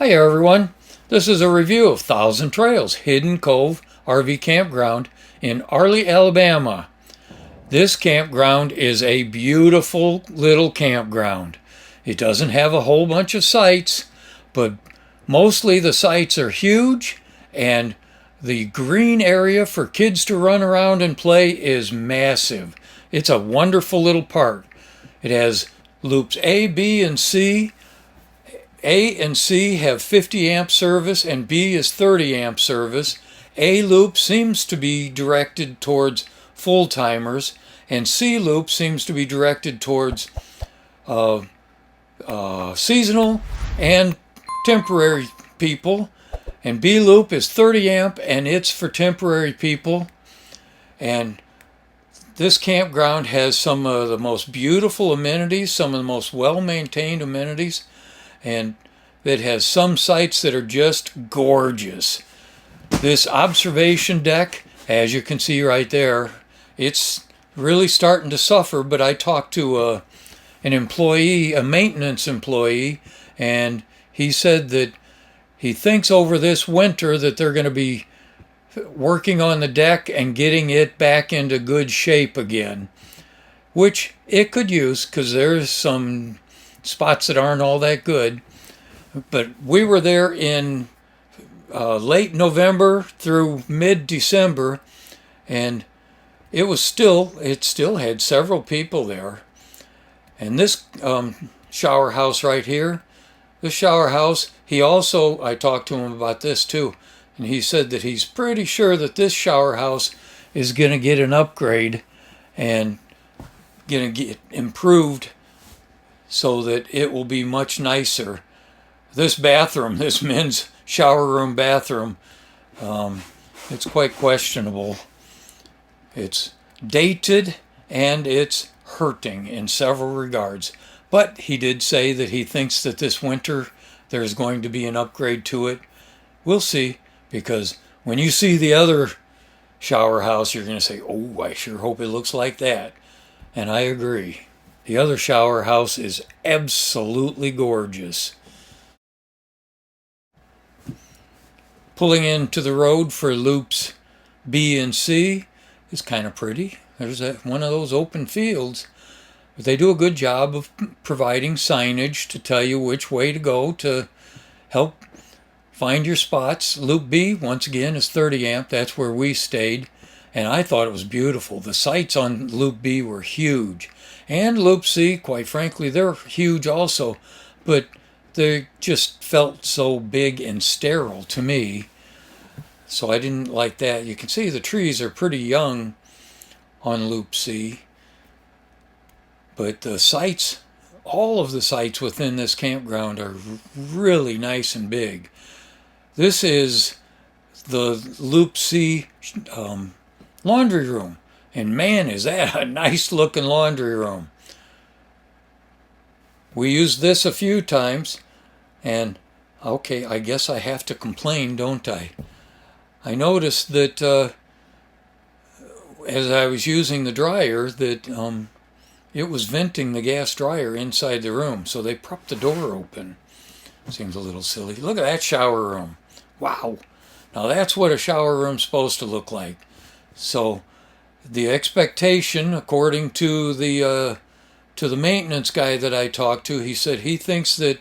Hi everyone, this is a review of Thousand Trails Hidden Cove RV Campground in Arley, Alabama. This campground is a beautiful little campground. It doesn't have a whole bunch of sites, but mostly the sites are huge, and the green area for kids to run around and play is massive. It's a wonderful little park. It has loops A, B, and C. A and C have 50 amp service and B is 30 amp service. A loop seems to be directed towards full timers, and C loop seems to be directed towards seasonal and temporary people. And B loop is 30 amp and it's for temporary people. And this campground has some of the most beautiful amenities, some of the most well-maintained amenities, and it has some sites that are just gorgeous. This observation deck, as you can see right there, it's really starting to suffer, but I talked to an employee, a maintenance employee, and he said that he thinks over this winter that they're going to be working on the deck and getting it back into good shape again, which it could use because there's some spots that aren't all that good. But we were there in late November through mid-December, and it still had several people there. And this shower house right here, this shower house, I talked to him about this too, and he said that he's pretty sure that this shower house is going to get an upgrade and going to get improved so that it will be much nicer. This bathroom, this men's shower room bathroom, it's quite questionable. It's dated and it's hurting in several regards. But he did say that he thinks that this winter there's going to be an upgrade to it. We'll see, because when you see the other shower house, you're going to say, oh, I sure hope it looks like that. And I agree. The other shower house is absolutely gorgeous. Pulling into the road for loops B and C is kind of pretty. There's one of those open fields. But they do a good job of providing signage to tell you which way to go to help find your spots. Loop B, once again, is 30 amp. That's where we stayed. And I thought it was beautiful. The sites on Loop B were huge. And Loop C, quite frankly, they're huge also. But they just felt so big and sterile to me. So I didn't like that. You can see the trees are pretty young on Loop C. But the sites, all of the sites within this campground are really nice and big. This is the Loop C laundry room. And man, is that a nice looking laundry room. We used this a few times, and okay, I guess I have to complain, don't I? I noticed that as I was using the dryer that it was venting the gas dryer inside the room, so they propped the door open. Seems a little silly. Look at that shower room. Wow. Now that's what a shower room's supposed to look like. So the expectation, according to the maintenance guy that I talked to, he said he thinks that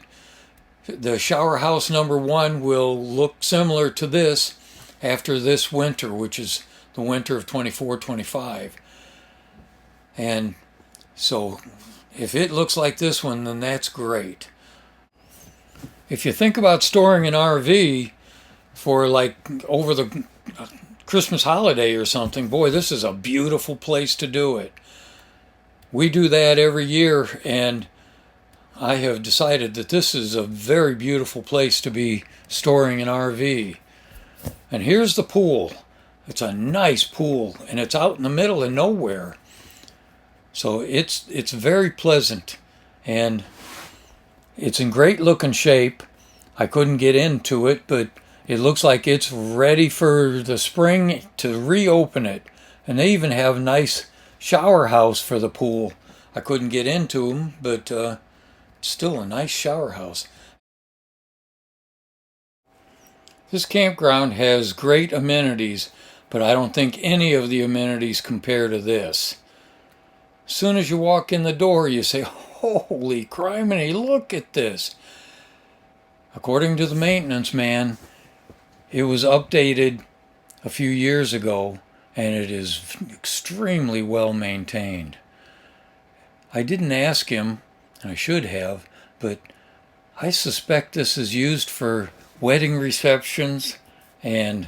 the shower house number 1 will look similar to this after this winter, which is the winter of 24-25. And so if it looks like this one, then that's great. If you think about storing an RV for like over the Christmas holiday or something, boy, this is a beautiful place to do it. We do that every year, and I have decided that this is a very beautiful place to be storing an RV. And here's the pool. It's a nice pool, and it's out in the middle of nowhere. So it's very pleasant, and it's in great looking shape. I couldn't get into it, but it looks like it's ready for the spring to reopen it. And they even have a nice shower house for the pool. I couldn't get into them, but still a nice shower house. This campground has great amenities, but I don't think any of the amenities compare to this. As soon as you walk in the door, you say, holy criminy, look at this. According to the maintenance man, it was updated a few years ago, and it is extremely well maintained. I didn't ask him, I should have, but I suspect this is used for wedding receptions and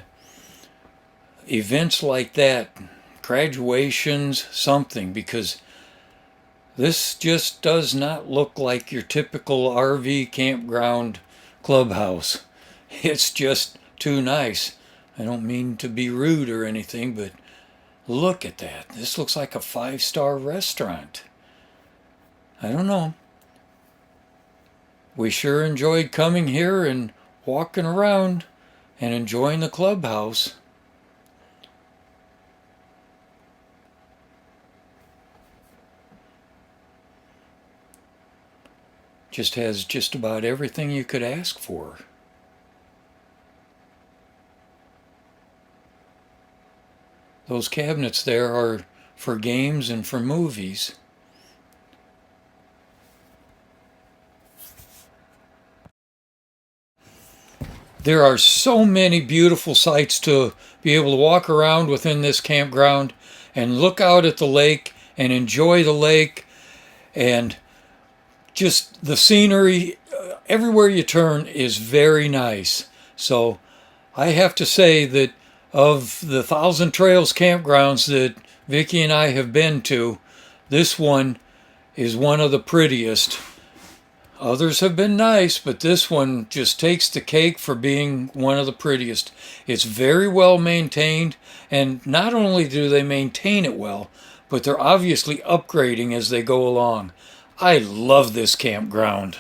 events like that, graduations, something, because this just does not look like your typical RV campground clubhouse. It's just too nice. I don't mean to be rude or anything, but look at that. This looks like a 5-star restaurant. I don't know. We sure enjoyed coming here and walking around and enjoying the clubhouse. Just has just about everything you could ask for. Those cabinets there are for games and for movies. There are so many beautiful sights to be able to walk around within this campground and look out at the lake and enjoy the lake, and just the scenery everywhere you turn is very nice. So I have to say that of the 1,000 Trails campgrounds that Vicki and I have been to, this one is one of the prettiest. Others have been nice, but this one just takes the cake for being one of the prettiest. It's very well maintained, and not only do they maintain it well, but they're obviously upgrading as they go along. I love this campground.